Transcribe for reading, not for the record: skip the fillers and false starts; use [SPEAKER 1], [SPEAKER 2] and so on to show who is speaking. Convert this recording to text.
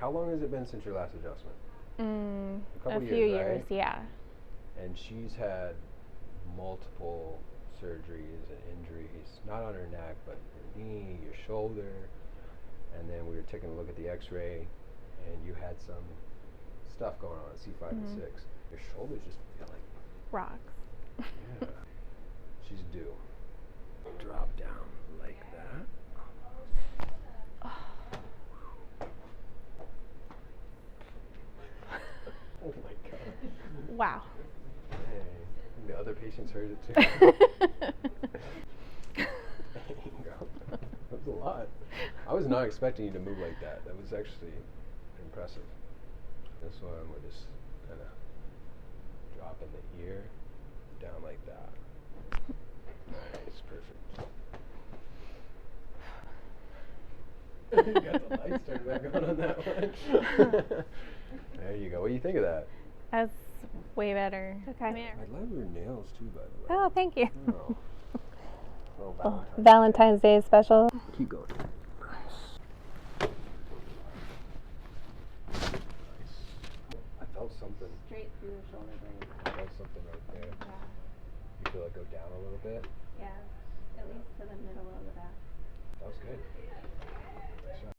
[SPEAKER 1] How long has it been since your last adjustment?
[SPEAKER 2] A
[SPEAKER 1] couple
[SPEAKER 2] few years,
[SPEAKER 1] right?
[SPEAKER 2] yeah.
[SPEAKER 1] And she's had multiple surgeries and injuries, not on her neck, but your knee, your shoulder. And then we were taking a look at the x-ray, and you had some stuff going on, C5 and 6. Your shoulders just feel like
[SPEAKER 2] Rocks.
[SPEAKER 1] yeah. She's due. Drop down like that. Oh my god.
[SPEAKER 2] Wow.
[SPEAKER 1] Hey, the other patients heard it too. There you go. That was a lot. I was not expecting you to move like that. That was actually impressive. This one, we're just kind of dropping the ear down like that. Nice, perfect. You got the lights turned back on that one. There you go. What do you think of that?
[SPEAKER 2] That's way better. Okay.
[SPEAKER 1] I love your nails too, by the way.
[SPEAKER 2] Oh, thank you.
[SPEAKER 1] Oh. Little
[SPEAKER 2] Valentine's Day Special.
[SPEAKER 1] Keep going. Nice. Nice. I felt something.
[SPEAKER 2] Straight through the shoulder blade.
[SPEAKER 1] I felt something right there.
[SPEAKER 2] Yeah.
[SPEAKER 1] You feel it go down a little bit?
[SPEAKER 2] Yeah. At least to the middle of the back.
[SPEAKER 1] That was good.